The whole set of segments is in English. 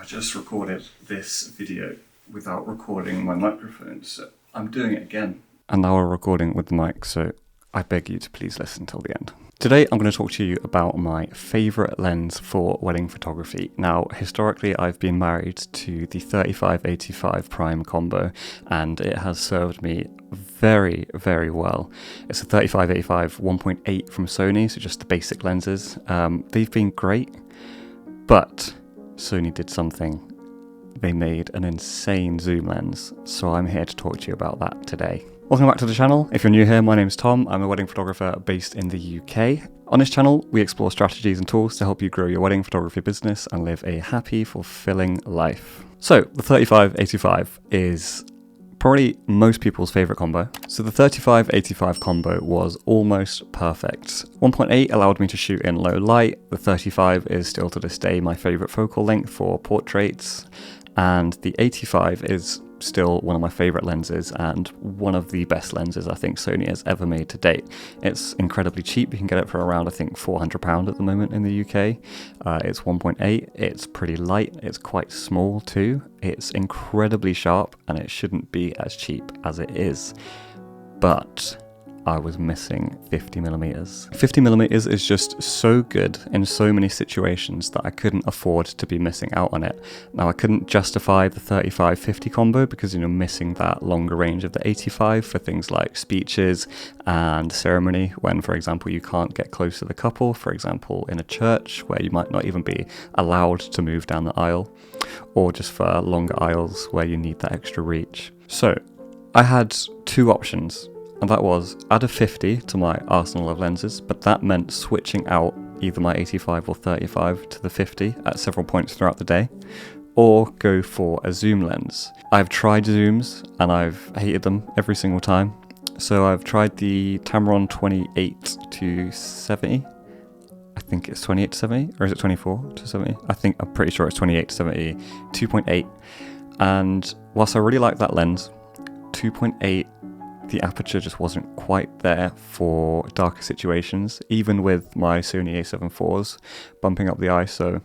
just recorded this video without recording my microphone, so I'm doing it again. And now we're recording with the mic, so I beg you to please listen till the end. Today I'm going to talk to you about my favourite lens for wedding photography. Now, historically I've been married to the 35-85 prime combo, and it has served me very, very well. It's a 35-85 1.8 from Sony, so just the basic lenses. They've been great, but Sony did something. They made an insane zoom lens, so I'm here to talk to you about that today. Welcome back to the channel. If you're new here, my name's Tom. I'm a wedding photographer based in the UK. On this channel, we explore strategies and tools to help you grow your wedding photography business and live a happy, fulfilling life. So the 35-85 is probably most people's favorite combo. So the 35-85 combo was almost perfect. 1.8 allowed me to shoot in low light. The 35 is still to this day my favorite focal length for portraits. And the 85 is still one of my favorite lenses and one of the best lenses I think Sony has ever made to date. It's incredibly cheap. You can get it for around, I think, £400 at the moment in the UK. It's 1.8. It's pretty light. It's quite small too. It's incredibly sharp, and it shouldn't be as cheap as it is. But I was missing 50mm. 50mm is just so good in so many situations that I couldn't afford to be missing out on it. Now, I couldn't justify the 35-50 combo because you're missing that longer range of the 85 for things like speeches and ceremony, when, for example, you can't get close to the couple, for example, in a church where you might not even be allowed to move down the aisle, or just for longer aisles where you need that extra reach. So I had two options. And that was add a 50 to my arsenal of lenses, but that meant switching out either my 85 or 35 to the 50 at several points throughout the day, or go for a zoom lens. I've tried zooms and I've hated them every single time. So I've tried the Tamron 28-70. I think it's 28-70, or is it 24-70? I'm pretty sure it's 28-70, 2.8. And whilst I really like that lens, 2.8, the aperture just wasn't quite there for darker situations. Even with my Sony A7 IVs bumping up the ISO,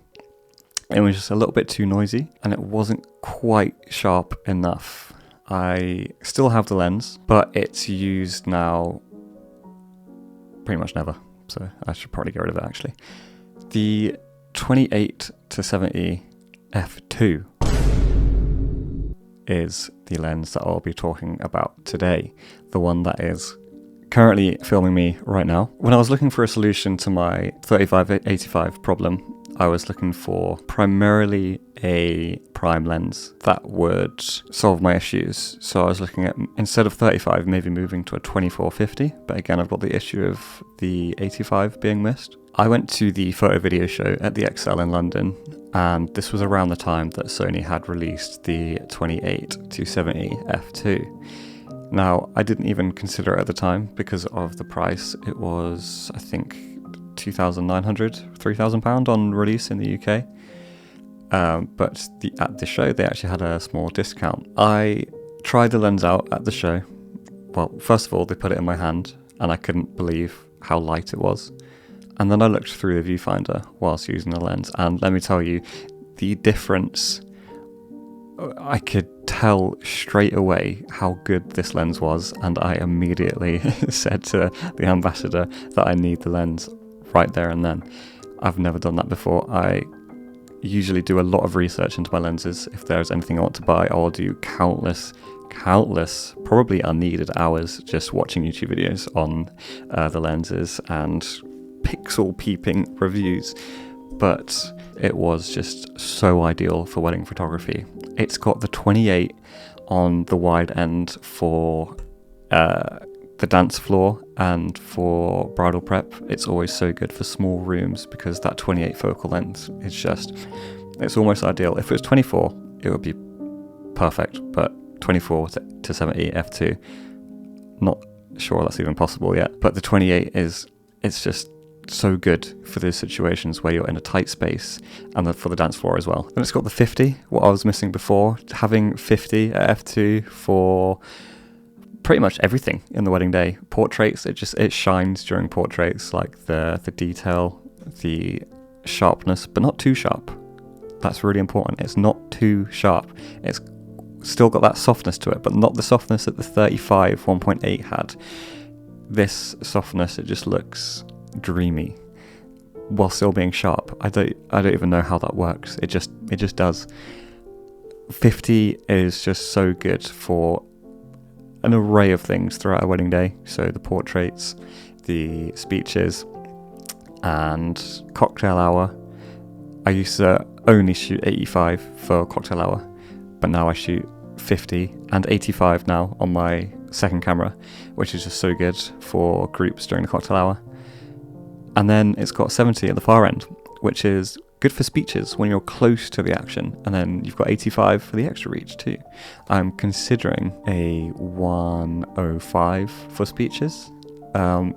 it was just a little bit too noisy and it wasn't quite sharp enough. I still have the lens, but it's used now pretty much never, so I should probably get rid of it actually. The 28-70 f2 is the lens that I'll be talking about today, the one that is currently filming me right now. When I was looking for a solution to my 35-85 problem, I was looking for primarily a prime lens that would solve my issues. So I was looking at, instead of 35, maybe moving to a 24-50, but again I've got the issue of the 85 being missed. I went to the photo video show at the Excel in London, and this was around the time that Sony had released the 28-70 f2. Now, I didn't even consider it at the time because of the price. It was, I think, £2,900, £3,000 on release in the UK. But at the show, they actually had a small discount. I tried the lens out at the show. Well, first of all, they put it in my hand, and I couldn't believe how light it was. And then I looked through the viewfinder whilst using the lens, and let me tell you, the difference, I could tell straight away how good this lens was, and I immediately said to the ambassador that I need the lens right there and then. I've never done that before. I usually do a lot of research into my lenses. If there's anything I want to buy, I'll do countless, probably unneeded hours just watching YouTube videos on the lenses and pixel peeping reviews, but it was just so ideal for wedding photography. It's got the 28 on the wide end for the dance floor and for bridal prep. It's always so good for small rooms because that 28 focal length is just, it's almost ideal. If it was 24, it would be perfect, but 24-70 f2, not sure that's even possible yet. But the 28 it's just so good for those situations where you're in a tight space, and for the dance floor as well. Then it's got the 50, what I was missing before, having 50 at f2 for pretty much everything in the wedding day. Portraits, it shines during portraits, like the detail, the sharpness, but not too sharp. That's really important. It's not too sharp. It's still got that softness to it, but not the softness that the 35 1.8 had. This softness, it just looks dreamy while still being sharp. I don't even know how that works. It just does. 50 is just so good for an array of things throughout a wedding day. So the portraits, the speeches, and cocktail hour. I used to only shoot 85 for cocktail hour, but now I shoot 50 and 85 now on my second camera, which is just so good for groups during the cocktail hour. And then it's got 70 at the far end, which is good for speeches when you're close to the action. And then you've got 85 for the extra reach too. I'm considering a 105 for speeches,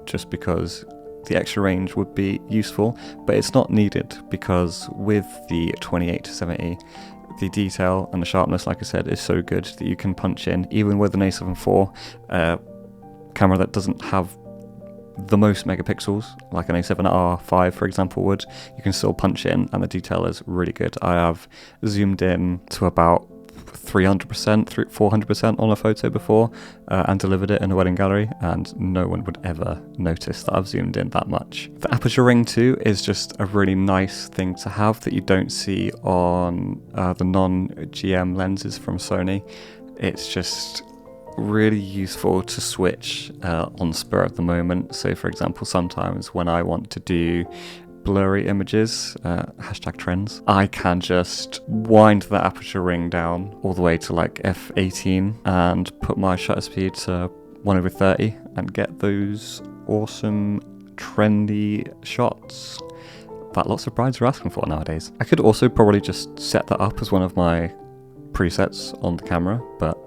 just because the extra range would be useful, but it's not needed because with the 28 to 70, the detail and the sharpness, like I said, is so good that you can punch in, even with an A7 IV camera that doesn't have the most megapixels, like an A7R5 for example would. You can still punch in and the detail is really good. I have zoomed in to about 300%, 400% on a photo before and delivered it in a wedding gallery, and no one would ever notice that I've zoomed in that much. The aperture ring too is just a really nice thing to have that you don't see on the non-GM lenses from Sony. It's just really useful to switch on spur of the moment. So for example, sometimes when I want to do blurry images, hashtag trends, I can just wind the aperture ring down all the way to like f18 and put my shutter speed to 1/30 and get those awesome trendy shots that lots of brides are asking for nowadays. I could also probably just set that up as one of my presets on the camera, but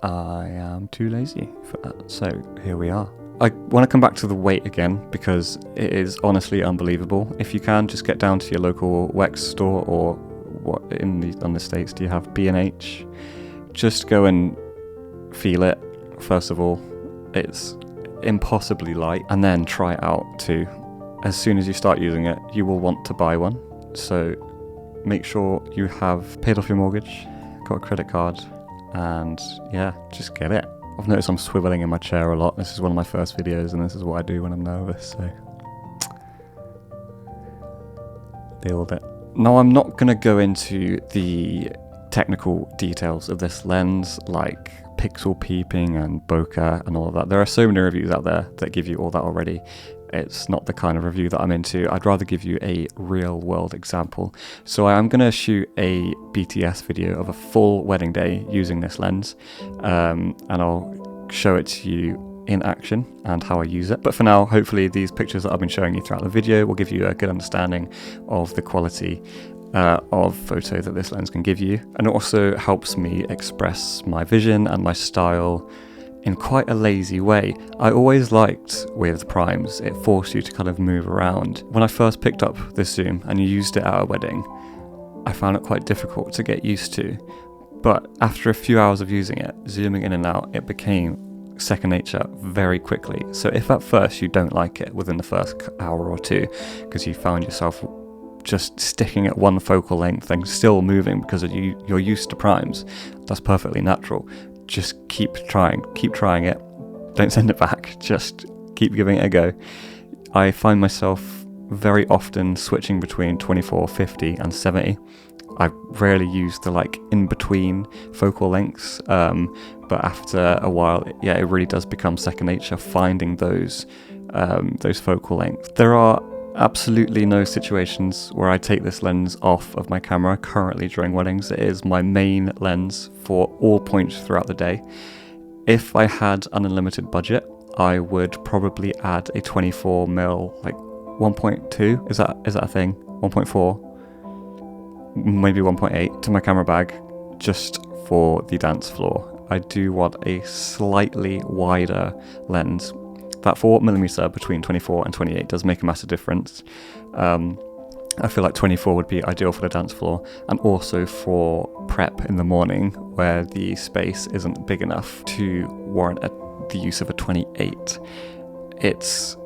I am too lazy for that, so here we are. I want to come back to the weight again because it is honestly unbelievable. If you can, just get down to your local Wex store, or what on the States do you have? B&H. Just go and feel it. First of all, it's impossibly light, and then try it out too. As soon as you start using it, you will want to buy one. So make sure you have paid off your mortgage, got a credit card, and yeah, just get it. I've noticed I'm swiveling in my chair a lot. This is one of my first videos and this is what I do when I'm nervous, so deal with it. Now, I'm not going to go into the technical details of this lens, like pixel peeping and bokeh and all of that. There are so many reviews out there that give you all that already. It's not the kind of review that I'm into. I'd rather give you a real world example. So I am going to shoot a BTS video of a full wedding day using this lens, and I'll show it to you in action and how I use it. But for now, hopefully these pictures that I've been showing you throughout the video will give you a good understanding of the quality of photo that this lens can give you. And it also helps me express my vision and my style in quite a lazy way. I always liked with primes, it forced you to kind of move around. When I first picked up this zoom and used it at a wedding, I found it quite difficult to get used to. But after a few hours of using it, zooming in and out, it became second nature very quickly. So if at first you don't like it within the first hour or two, because you found yourself just sticking at one focal length and still moving because you're used to primes, that's perfectly natural. Just keep trying it. Don't send it back. Just keep giving it a go. I find myself very often switching between 24, 50 and 70. I rarely use the like in between focal lengths, but after a while, it really does become second nature finding those focal lengths. There are absolutely no situations where I take this lens off of my camera currently during weddings. It is my main lens for all points throughout the day. If I had an unlimited budget, I would probably add a 24mm, like 1.2, is that a thing? 1.4, maybe 1.8 to my camera bag, just for the dance floor. I do want a slightly wider lens. That 4mm between 24 and 28 does make a massive difference. I feel like 24 would be ideal for the dance floor, and also for prep in the morning where the space isn't big enough to warrant the use of a 28. It's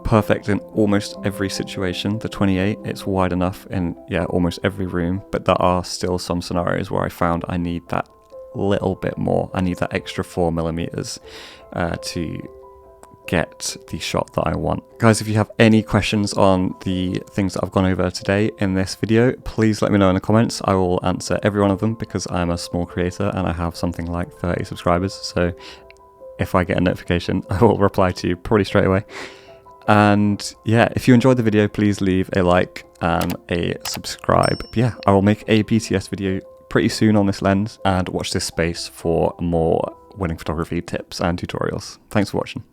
perfect in almost every situation. The 28, it's wide enough in almost every room, but there are still some scenarios where I found I need that little bit more. I need that extra 4mm to get the shot that I want. Guys, if you have any questions on the things that I've gone over today in this video, please let me know in the comments. I will answer every one of them because I'm a small creator and I have something like 30 subscribers. So if I get a notification, I will reply to you probably straight away. And yeah, if you enjoyed the video, please leave a like and a subscribe. But yeah, I will make a BTS video pretty soon on this lens, and watch this space for more wedding photography tips and tutorials. Thanks for watching.